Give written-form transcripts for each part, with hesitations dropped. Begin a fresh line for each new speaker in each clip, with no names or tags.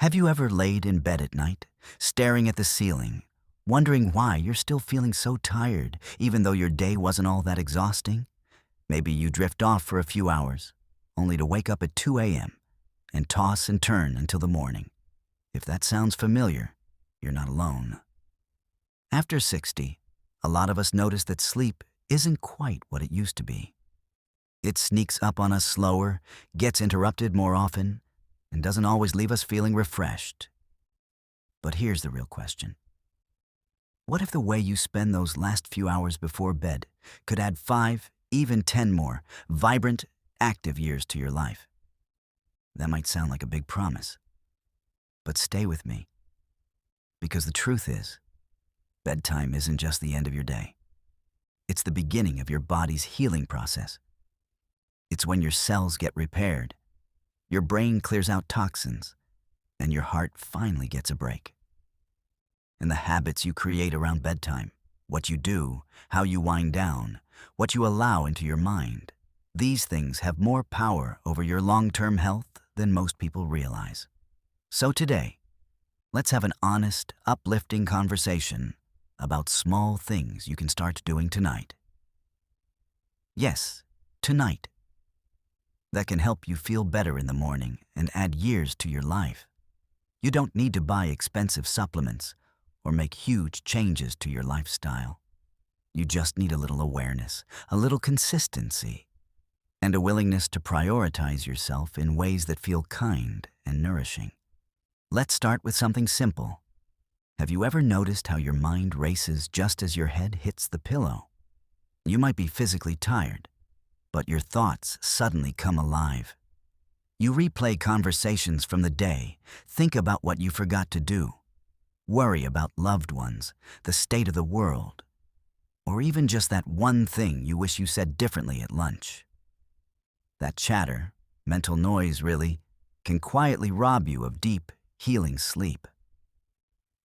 Have you ever laid in bed at night, staring at the ceiling, wondering why you're still feeling so tired, even though your day wasn't all that exhausting? Maybe you drift off for a few hours, only to wake up at 2 a.m. and toss and turn until the morning. If that sounds familiar, you're not alone. After 60, a lot of us notice that sleep isn't quite what it used to be. It sneaks up on us slower, gets interrupted more often, and doesn't always leave us feeling refreshed. But here's the real question. What if the way you spend those last few hours before bed could add 5, even 10 more vibrant, active years to your life? That might sound like a big promise, but stay with me. Because the truth is, bedtime isn't just the end of your day. It's the beginning of your body's healing process. It's when your cells get repaired, your brain clears out toxins, and your heart finally gets a break. And the habits you create around bedtime, what you do, how you wind down, what you allow into your mind, these things have more power over your long-term health than most people realize. So today, let's have an honest, uplifting conversation about small things you can start doing tonight. Yes, tonight. That can help you feel better in the morning and add years to your life. You don't need to buy expensive supplements or make huge changes to your lifestyle. You just need a little awareness, a little consistency, and a willingness to prioritize yourself in ways that feel kind and nourishing. Let's start with something simple. Have you ever noticed how your mind races just as your head hits the pillow? You might be physically tired, but your thoughts suddenly come alive. You replay conversations from the day, think about what you forgot to do, worry about loved ones, the state of the world, or even just that one thing you wish you said differently at lunch. That chatter, mental noise really, can quietly rob you of deep, healing sleep.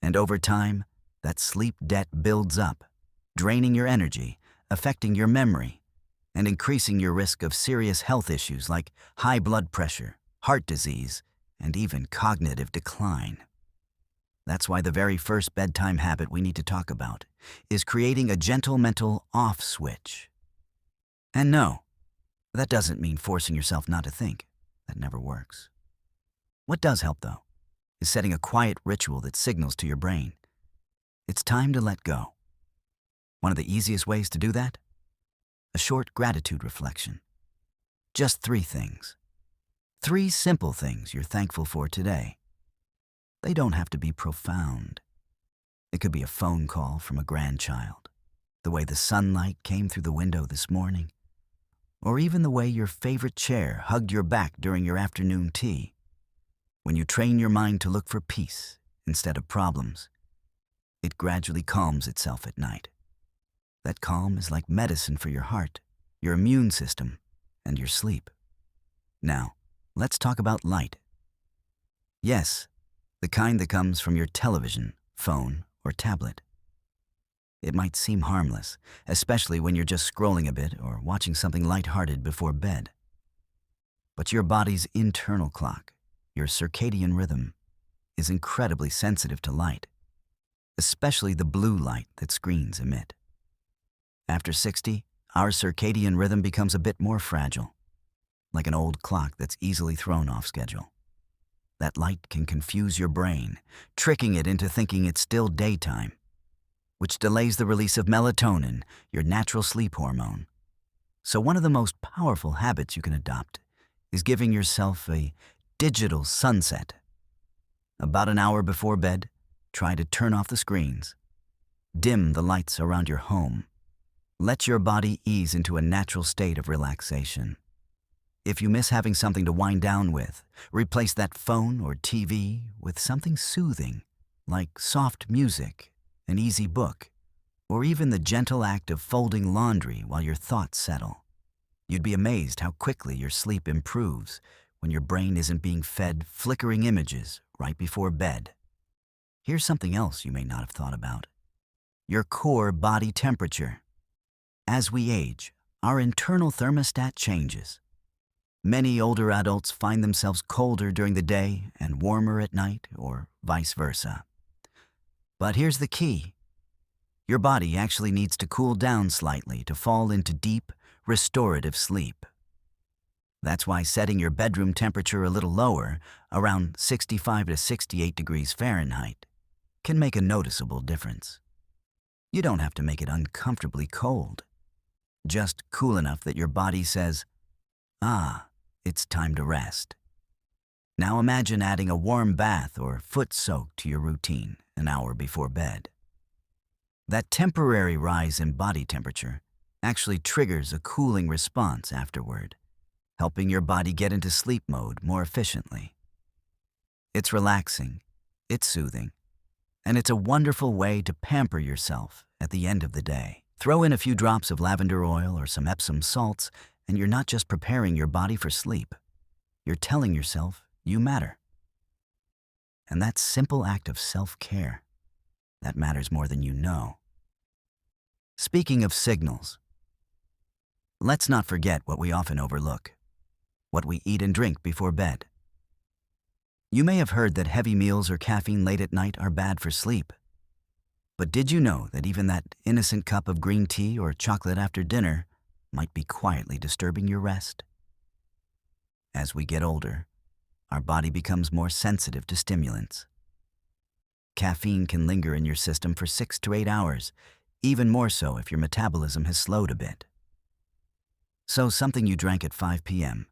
And over time, that sleep debt builds up, draining your energy, affecting your memory, and increasing your risk of serious health issues like high blood pressure, heart disease, and even cognitive decline. That's why the very first bedtime habit we need to talk about is creating a gentle mental off switch. And no, that doesn't mean forcing yourself not to think. That never works. What does help, though, is setting a quiet ritual that signals to your brain, it's time to let go. One of the easiest ways to do that? A short gratitude reflection. Just 3 things. 3 simple things you're thankful for today. They don't have to be profound. It could be a phone call from a grandchild, the way the sunlight came through the window this morning, or even the way your favorite chair hugged your back during your afternoon tea. When you train your mind to look for peace instead of problems, it gradually calms itself at night. That calm is like medicine for your heart, your immune system, and your sleep. Now, let's talk about light. Yes, the kind that comes from your television, phone, or tablet. It might seem harmless, especially when you're just scrolling a bit or watching something lighthearted before bed. But your body's internal clock, your circadian rhythm, is incredibly sensitive to light, especially the blue light that screens emit. After 60, our circadian rhythm becomes a bit more fragile, like an old clock that's easily thrown off schedule. That light can confuse your brain, tricking it into thinking it's still daytime, which delays the release of melatonin, your natural sleep hormone. So one of the most powerful habits you can adopt is giving yourself a digital sunset. About an hour before bed, try to turn off the screens. Dim the lights around your home. Let your body ease into a natural state of relaxation. If you miss having something to wind down with, replace that phone or TV with something soothing, like soft music, an easy book, or even the gentle act of folding laundry while your thoughts settle. You'd be amazed how quickly your sleep improves when your brain isn't being fed flickering images right before bed. Here's something else you may not have thought about. Your core body temperature. As we age, our internal thermostat changes. Many older adults find themselves colder during the day and warmer at night, or vice versa. But here's the key. Your body actually needs to cool down slightly to fall into deep, restorative sleep. That's why setting your bedroom temperature a little lower, around 65 to 68 degrees Fahrenheit, can make a noticeable difference. You don't have to make it uncomfortably cold. Just cool enough that your body says, "Ah, it's time to rest." Now imagine adding a warm bath or foot soak to your routine an hour before bed. That temporary rise in body temperature actually triggers a cooling response afterward, helping your body get into sleep mode more efficiently. It's relaxing, it's soothing, and it's a wonderful way to pamper yourself at the end of the day. Throw in a few drops of lavender oil or some Epsom salts, and you're not just preparing your body for sleep. You're telling yourself you matter. And that simple act of self-care, that matters more than you know. Speaking of signals, let's not forget what we often overlook: what we eat and drink before bed. You may have heard that heavy meals or caffeine late at night are bad for sleep. But did you know that even that innocent cup of green tea or chocolate after dinner might be quietly disturbing your rest? As we get older, our body becomes more sensitive to stimulants. Caffeine can linger in your system for 6 to 8 hours, even more so if your metabolism has slowed a bit. So something you drank at 5 p.m.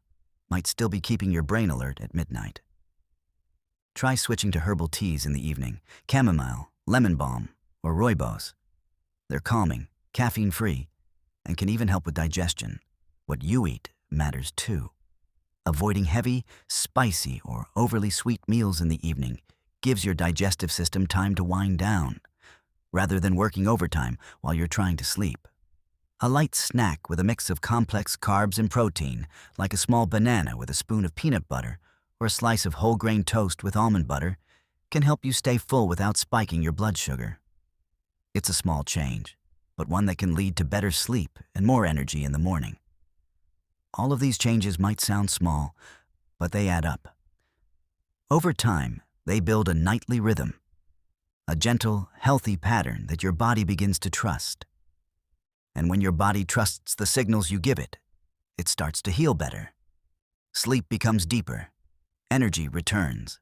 might still be keeping your brain alert at midnight. Try switching to herbal teas in the evening: chamomile, lemon balm, or rooibos. They're calming, caffeine-free, and can even help with digestion. What you eat matters too. Avoiding heavy, spicy, or overly sweet meals in the evening gives your digestive system time to wind down, rather than working overtime while you're trying to sleep. A light snack with a mix of complex carbs and protein, like a small banana with a spoon of peanut butter or a slice of whole grain toast with almond butter, can help you stay full without spiking your blood sugar. It's a small change, but one that can lead to better sleep and more energy in the morning. All of these changes might sound small, but they add up. Over time, they build a nightly rhythm, a gentle, healthy pattern that your body begins to trust. And when your body trusts the signals you give it, it starts to heal better. Sleep becomes deeper, energy returns,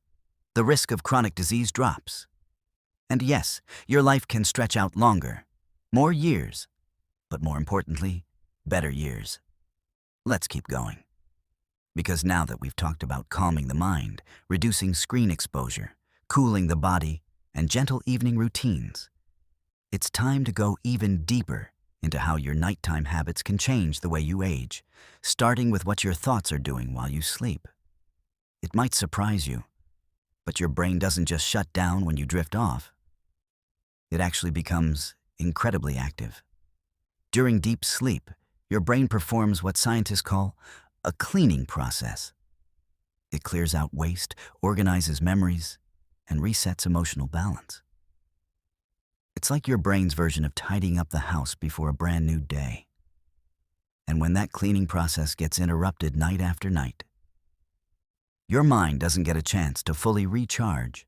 the risk of chronic disease drops. And yes, your life can stretch out longer, more years, but more importantly, better years. Let's keep going. Because now that we've talked about calming the mind, reducing screen exposure, cooling the body, and gentle evening routines, it's time to go even deeper into how your nighttime habits can change the way you age, starting with what your thoughts are doing while you sleep. It might surprise you, but your brain doesn't just shut down when you drift off. It actually becomes incredibly active. During deep sleep, your brain performs what scientists call a cleaning process. It clears out waste, organizes memories, and resets emotional balance. It's like your brain's version of tidying up the house before a brand new day. And when that cleaning process gets interrupted night after night, your mind doesn't get a chance to fully recharge.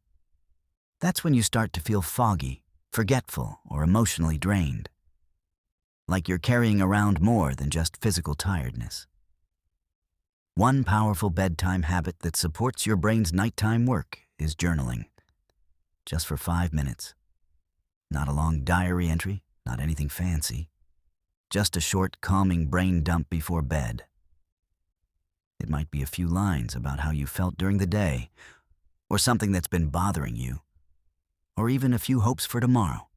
That's when you start to feel foggy, forgetful, or emotionally drained. Like you're carrying around more than just physical tiredness. One powerful bedtime habit that supports your brain's nighttime work is journaling. Just for 5 minutes. Not a long diary entry, not anything fancy. Just a short, calming brain dump before bed. It might be a few lines about how you felt during the day, or something that's been bothering you, or even a few hopes for tomorrow.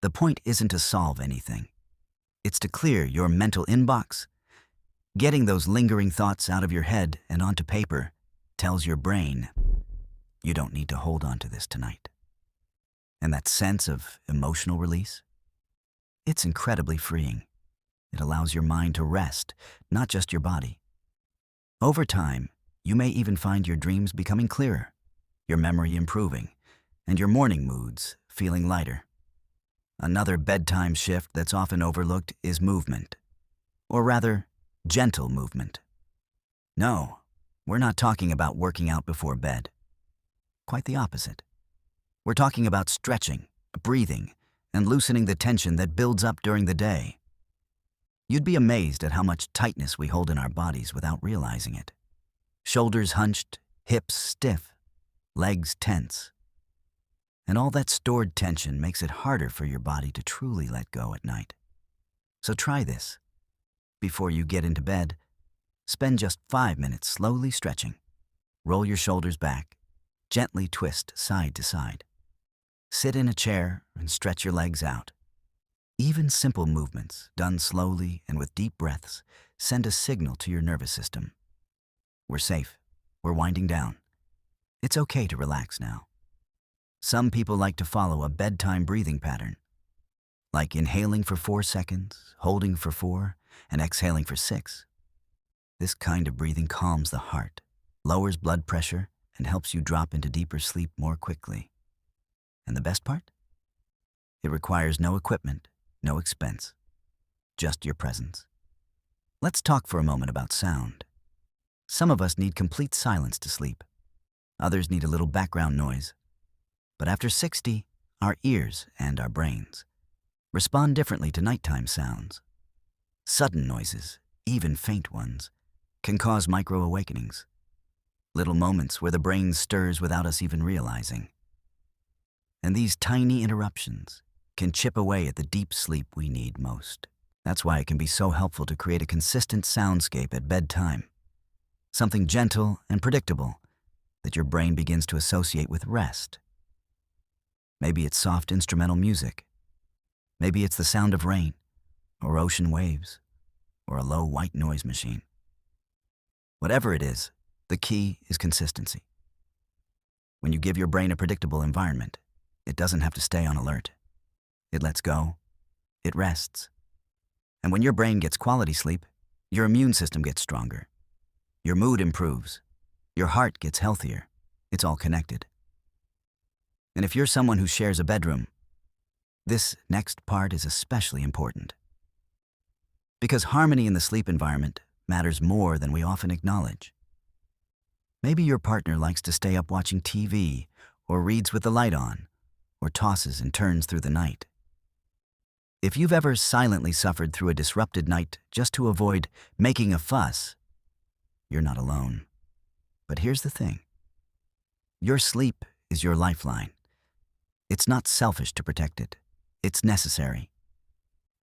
The point isn't to solve anything. It's to clear your mental inbox. Getting those lingering thoughts out of your head and onto paper tells your brain, you don't need to hold on to this tonight. And that sense of emotional release, it's incredibly freeing. It allows your mind to rest, not just your body. Over time, you may even find your dreams becoming clearer, your memory improving, and your morning moods feeling lighter. Another bedtime shift that's often overlooked is movement, or rather, gentle movement. No, we're not talking about working out before bed. Quite the opposite. We're talking about stretching, breathing, and loosening the tension that builds up during the day. You'd be amazed at how much tightness we hold in our bodies without realizing it. Shoulders hunched, hips stiff, legs tense. And all that stored tension makes it harder for your body to truly let go at night. So try this. Before you get into bed, spend just 5 minutes slowly stretching. Roll your shoulders back, gently twist side to side. Sit in a chair and stretch your legs out. Even simple movements, done slowly and with deep breaths, send a signal to your nervous system. We're safe. We're winding down. It's okay to relax now. Some people like to follow a bedtime breathing pattern, like inhaling for 4 seconds, holding for 4, and exhaling for 6. This kind of breathing calms the heart, lowers blood pressure, and helps you drop into deeper sleep more quickly. And the best part? It requires no equipment, no expense, just your presence. Let's talk for a moment about sound. Some of us need complete silence to sleep. Others need a little background noise. But after 60, our ears and our brains respond differently to nighttime sounds. Sudden noises, even faint ones, can cause micro-awakenings, little moments where the brain stirs without us even realizing. And these tiny interruptions can chip away at the deep sleep we need most. That's why it can be so helpful to create a consistent soundscape at bedtime. Something gentle and predictable that your brain begins to associate with rest. Maybe it's soft instrumental music. Maybe it's the sound of rain, or ocean waves, or a low white noise machine. Whatever it is, the key is consistency. When you give your brain a predictable environment, it doesn't have to stay on alert. It lets go. It rests. And when your brain gets quality sleep, your immune system gets stronger. Your mood improves. Your heart gets healthier. It's all connected. And if you're someone who shares a bedroom, this next part is especially important. Because harmony in the sleep environment matters more than we often acknowledge. Maybe your partner likes to stay up watching TV, or reads with the light on, or tosses and turns through the night. If you've ever silently suffered through a disrupted night just to avoid making a fuss, you're not alone. But here's the thing. Your sleep is your lifeline. It's not selfish to protect it. It's necessary.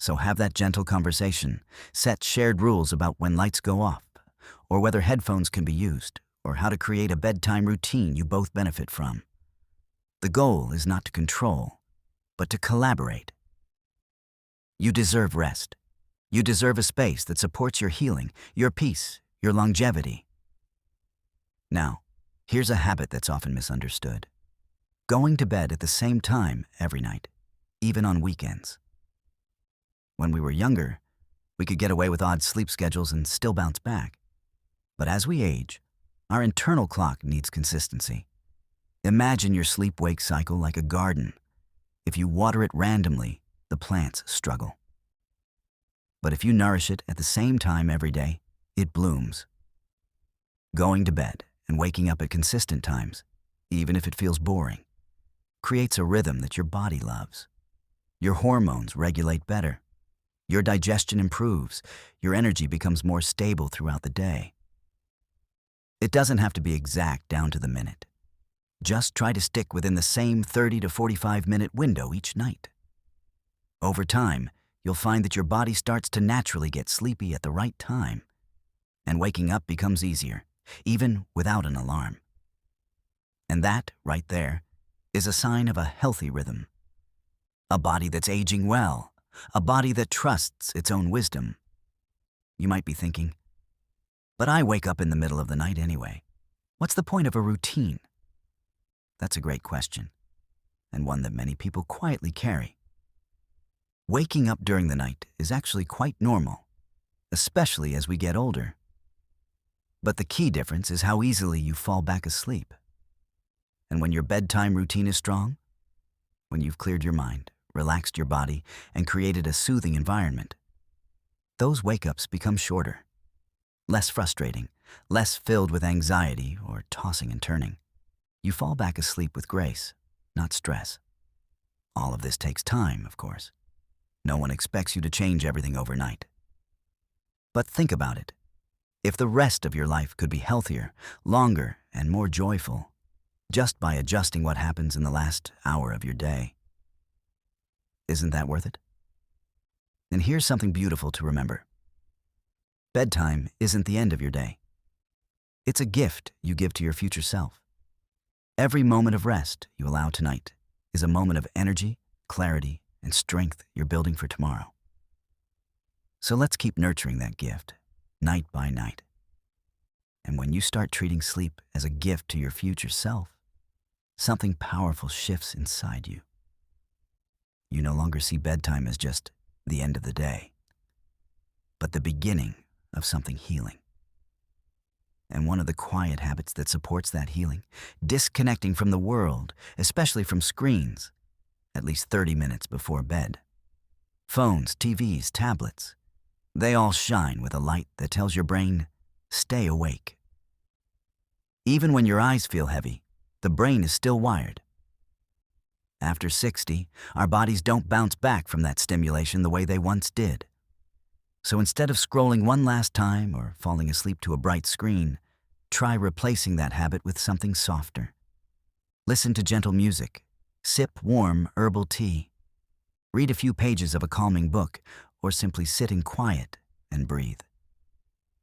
So have that gentle conversation. Set shared rules about when lights go off, or whether headphones can be used, or how to create a bedtime routine you both benefit from. The goal is not to control, but to collaborate. You deserve rest. You deserve a space that supports your healing, your peace, your longevity. Now, here's a habit that's often misunderstood. Going to bed at the same time every night, even on weekends. When we were younger, we could get away with odd sleep schedules and still bounce back. But as we age, our internal clock needs consistency. Imagine your sleep-wake cycle like a garden. If you water it randomly, the plants struggle. But if you nourish it at the same time every day, it blooms. Going to bed and waking up at consistent times, even if it feels boring, creates a rhythm that your body loves. Your hormones regulate better. Your digestion improves. Your energy becomes more stable throughout the day. It doesn't have to be exact down to the minute. Just try to stick within the same 30 to 45-minute window each night. Over time, you'll find that your body starts to naturally get sleepy at the right time, and waking up becomes easier, even without an alarm. And that, right there, is a sign of a healthy rhythm. A body that's aging well, a body that trusts its own wisdom. You might be thinking, but I wake up in the middle of the night anyway. What's the point of a routine? That's a great question, and one that many people quietly carry. Waking up during the night is actually quite normal, especially as we get older. But the key difference is how easily you fall back asleep. And when your bedtime routine is strong, when you've cleared your mind, relaxed your body, and created a soothing environment, those wake-ups become shorter, less frustrating, less filled with anxiety or tossing and turning. You fall back asleep with grace, not stress. All of this takes time, of course. No one expects you to change everything overnight. But think about it. If the rest of your life could be healthier, longer, and more joyful, just by adjusting what happens in the last hour of your day, isn't that worth it? And here's something beautiful to remember. Bedtime isn't the end of your day. It's a gift you give to your future self. Every moment of rest you allow tonight is a moment of energy, clarity, and strength you're building for tomorrow. So let's keep nurturing that gift, night by night. And when you start treating sleep as a gift to your future self, something powerful shifts inside you. You no longer see bedtime as just the end of the day, but the beginning of something healing. And one of the quiet habits that supports that healing, disconnecting from the world, especially from screens, at least 30 minutes before bed. Phones, TVs, tablets, they all shine with a light that tells your brain, stay awake. Even when your eyes feel heavy, the brain is still wired. After 60, our bodies don't bounce back from that stimulation the way they once did. So instead of scrolling one last time or falling asleep to a bright screen, try replacing that habit with something softer. Listen to gentle music, sip warm herbal tea, read a few pages of a calming book, or simply sit in quiet and breathe.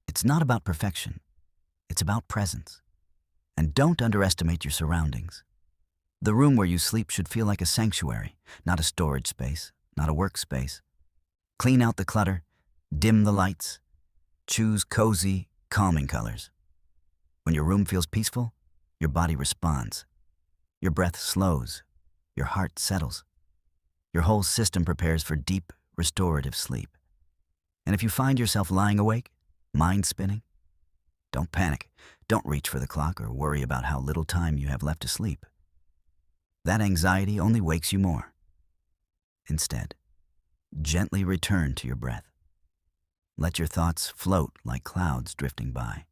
It's not about perfection. It's about presence. And don't underestimate your surroundings. The room where you sleep should feel like a sanctuary, not a storage space, not a workspace. Clean out the clutter, dim the lights, choose cozy, calming colors. When your room feels peaceful, your body responds. Your breath slows, your heart settles. Your whole system prepares for deep, restorative sleep. And if you find yourself lying awake, mind spinning, don't panic. Don't reach for the clock or worry about how little time you have left to sleep. That anxiety only wakes you more. Instead, gently return to your breath. Let your thoughts float like clouds drifting by.